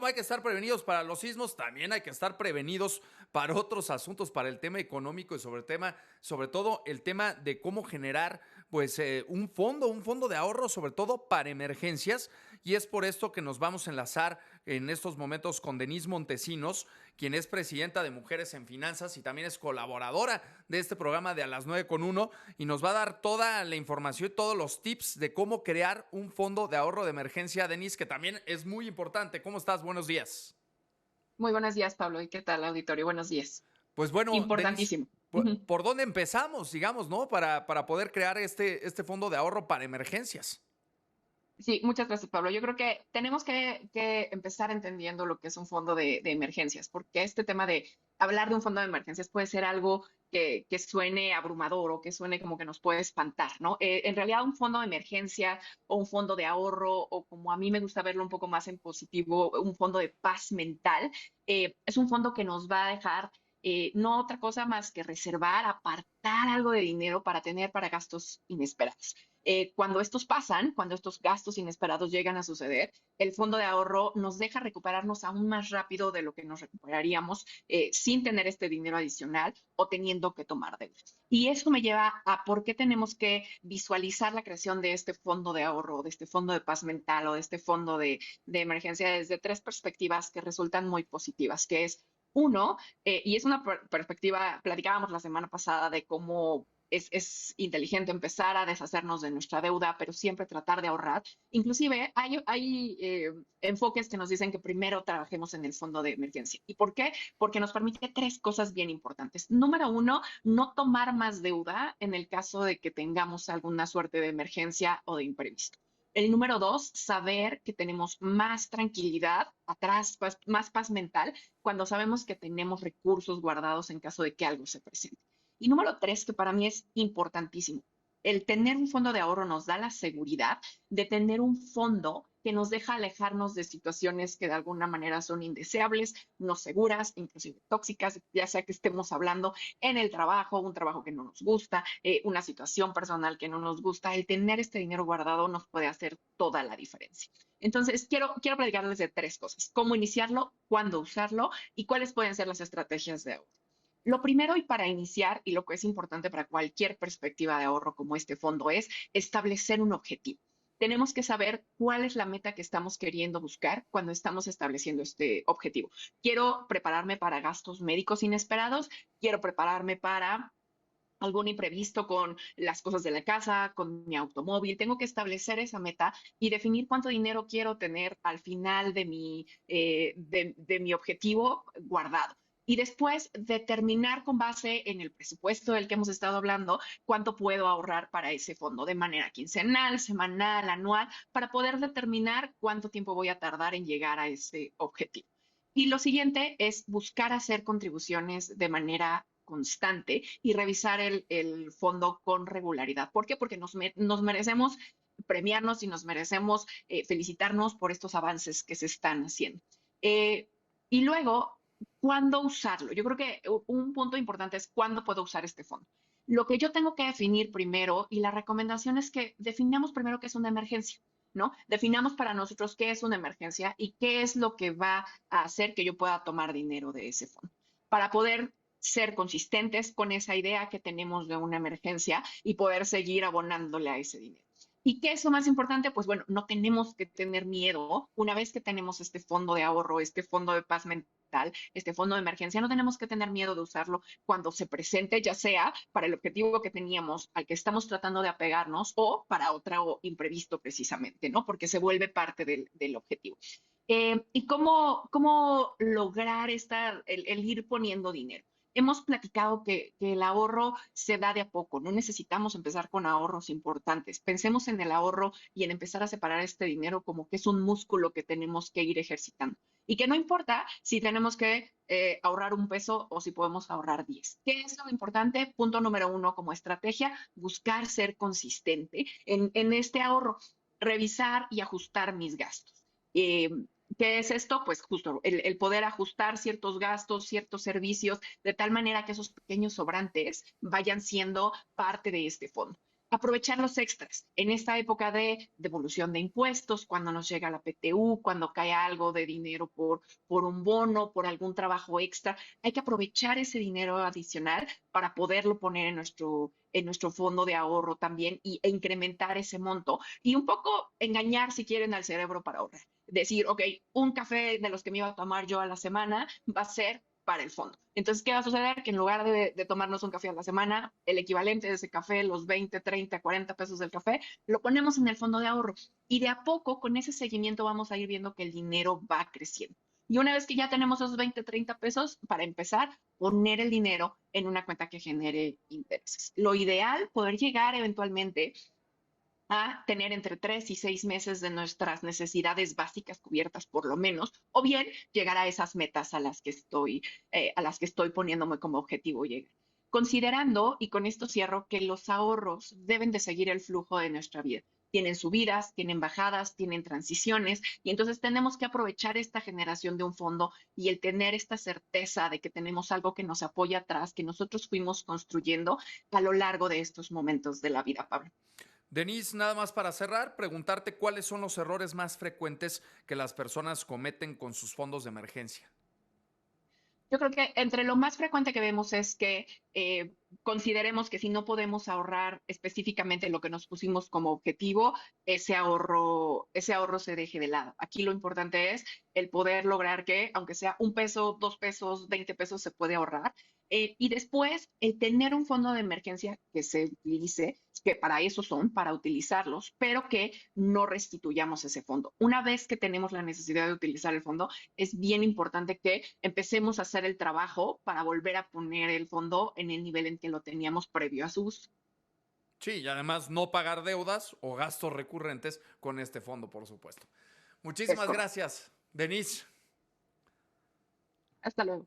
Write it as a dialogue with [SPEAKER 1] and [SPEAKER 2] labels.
[SPEAKER 1] como hay que estar prevenidos para los sismos, también hay que estar prevenidos para otros asuntos, para el tema económico y sobre todo el tema de cómo generar pues un fondo de ahorro, sobre todo para emergencias. Y es por esto que nos vamos a enlazar en estos momentos con Denise Montesinos, quien es presidenta de Mujeres en Finanzas y también es colaboradora de este programa de A las 9:1, y nos va a dar toda la información y todos los tips de cómo crear un fondo de ahorro de emergencia. Denise, que también es muy importante. ¿Cómo estás? Buenos días.
[SPEAKER 2] Muy buenos días, Pablo. ¿Y qué tal, auditorio? Buenos días.
[SPEAKER 1] Pues bueno, Denise,
[SPEAKER 2] Importantísimo. Ujú.
[SPEAKER 1] ¿por dónde empezamos, digamos, ¿no? Para poder crear este fondo de ahorro para emergencias.
[SPEAKER 2] Sí, muchas gracias, Pablo. Yo creo que tenemos que empezar entendiendo lo que es un fondo de emergencias, porque este tema de hablar de un fondo de emergencias puede ser algo que suene abrumador o que suene como que nos puede espantar, ¿no? En realidad, un fondo de emergencia o un fondo de ahorro, o como a mí me gusta verlo un poco más en positivo, un fondo de paz mental, es un fondo que nos va a dejar no otra cosa más que reservar, apartar algo de dinero para tener para gastos inesperados. Cuando estos pasan, cuando estos gastos inesperados llegan a suceder, el fondo de ahorro nos deja recuperarnos aún más rápido de lo que nos recuperaríamos sin tener este dinero adicional o teniendo que tomar deuda. Y eso me lleva a por qué tenemos que visualizar la creación de este fondo de ahorro, de este fondo de paz mental o de este fondo de emergencia desde tres perspectivas que resultan muy positivas, que es uno, y es una perspectiva, platicábamos la semana pasada de cómo es inteligente empezar a deshacernos de nuestra deuda, pero siempre tratar de ahorrar. Inclusive hay enfoques que nos dicen que primero trabajemos en el fondo de emergencia. ¿Y por qué? Porque nos permite tres cosas bien importantes. Número uno, no tomar más deuda en el caso de que tengamos alguna suerte de emergencia o de imprevisto. El número dos, saber que tenemos más tranquilidad atrás, más paz mental, cuando sabemos que tenemos recursos guardados en caso de que algo se presente. Y número tres, que para mí es importantísimo, el tener un fondo de ahorro nos da la seguridad de tener un fondo que nos deja alejarnos de situaciones que de alguna manera son indeseables, no seguras, inclusive tóxicas, ya sea que estemos hablando en el trabajo, un trabajo que no nos gusta, una situación personal que no nos gusta. El tener este dinero guardado nos puede hacer toda la diferencia. Entonces, quiero platicarles de tres cosas: cómo iniciarlo, cuándo usarlo y cuáles pueden ser las estrategias de ahorro. Lo primero, y para iniciar, y lo que es importante para cualquier perspectiva de ahorro como este fondo, es establecer un objetivo. Tenemos que saber cuál es la meta que estamos queriendo buscar cuando estamos estableciendo este objetivo. Quiero prepararme para gastos médicos inesperados, quiero prepararme para algún imprevisto con las cosas de la casa, con mi automóvil. Tengo que establecer esa meta y definir cuánto dinero quiero tener al final de mi objetivo guardado. Y después determinar con base en el presupuesto del que hemos estado hablando cuánto puedo ahorrar para ese fondo de manera quincenal, semanal, anual, para poder determinar cuánto tiempo voy a tardar en llegar a ese objetivo. Y lo siguiente es buscar hacer contribuciones de manera constante y revisar el fondo con regularidad. ¿Por qué? Porque nos merecemos premiarnos y nos merecemos felicitarnos por estos avances que se están haciendo. Eh, y luego, ¿cuándo usarlo? Yo creo que un punto importante es cuándo puedo usar este fondo. Lo que yo tengo que definir primero, y la recomendación es que definamos primero qué es una emergencia, ¿no? Definamos para nosotros qué es una emergencia y qué es lo que va a hacer que yo pueda tomar dinero de ese fondo, para poder ser consistentes con esa idea que tenemos de una emergencia y poder seguir abonándole a ese dinero. ¿Y qué es lo más importante? Pues bueno, no tenemos que tener miedo. Una vez que tenemos este fondo de ahorro, este fondo de paz mental, este fondo de emergencia, no tenemos que tener miedo de usarlo cuando se presente, ya sea para el objetivo que teníamos, al que estamos tratando de apegarnos, o para otro imprevisto precisamente, ¿no? Porque se vuelve parte del objetivo. ¿Y cómo lograr el ir poniendo dinero? Hemos platicado que el ahorro se da de a poco, no necesitamos empezar con ahorros importantes. Pensemos en el ahorro y en empezar a separar este dinero como que es un músculo que tenemos que ir ejercitando. Y que no importa si tenemos que ahorrar un peso o si podemos ahorrar 10. ¿Qué es lo importante? Punto número uno como estrategia: buscar ser consistente en este ahorro, revisar y ajustar mis gastos. Eh, ¿Qué es esto? Pues justo el poder ajustar ciertos gastos, ciertos servicios, de tal manera que esos pequeños sobrantes vayan siendo parte de este fondo. aprovechar los extras en esta época de devolución de impuestos, cuando nos llega la PTU, cuando cae algo de dinero por un bono, por algún trabajo extra. Hay que aprovechar ese dinero adicional para poderlo poner en nuestro fondo de ahorro también e incrementar ese monto y un poco engañar, si quieren, al cerebro para ahorrar. Decir, ok, un café de los que me iba a tomar yo a la semana va a ser para el fondo. Entonces, ¿qué va a suceder? Que en lugar de tomarnos un café a la semana, el equivalente de ese café, los 20, 30, 40 pesos del café, lo ponemos en el fondo de ahorro. Y de a poco, con ese seguimiento, vamos a ir viendo que el dinero va creciendo. Y una vez que ya tenemos esos 20, 30 pesos, para empezar, poner el dinero en una cuenta que genere intereses. Lo ideal, poder llegar eventualmente a tener entre 3 y 6 meses de nuestras necesidades básicas cubiertas por lo menos, o bien llegar a esas metas a las que estoy poniéndome como objetivo llegar. Considerando, y con esto cierro, que los ahorros deben de seguir el flujo de nuestra vida. Tienen subidas, tienen bajadas, tienen transiciones, y entonces tenemos que aprovechar esta generación de un fondo y el tener esta certeza de que tenemos algo que nos apoya atrás, que nosotros fuimos construyendo a lo largo de estos momentos de la vida, Pablo.
[SPEAKER 1] Denise, nada más para cerrar, preguntarte cuáles son los errores más frecuentes que las personas cometen con sus fondos de emergencia.
[SPEAKER 2] Yo creo que entre lo más frecuente que vemos es que consideremos que si no podemos ahorrar específicamente lo que nos pusimos como objetivo, ese ahorro se deje de lado. Aquí lo importante es el poder lograr que, aunque sea 1 peso, 2 pesos, 20 pesos, se puede ahorrar. Y después, el tener un fondo de emergencia que se utilice, que para eso son, para utilizarlos, pero que no restituyamos ese fondo. Una vez que tenemos la necesidad de utilizar el fondo, es bien importante que empecemos a hacer el trabajo para volver a poner el fondo en el nivel en que lo teníamos previo a su uso.
[SPEAKER 1] Sí, y además no pagar deudas o gastos recurrentes con este fondo, por supuesto.
[SPEAKER 2] Es
[SPEAKER 1] Muchísimas
[SPEAKER 2] correcto.
[SPEAKER 1] gracias, Denise.
[SPEAKER 2] Hasta luego.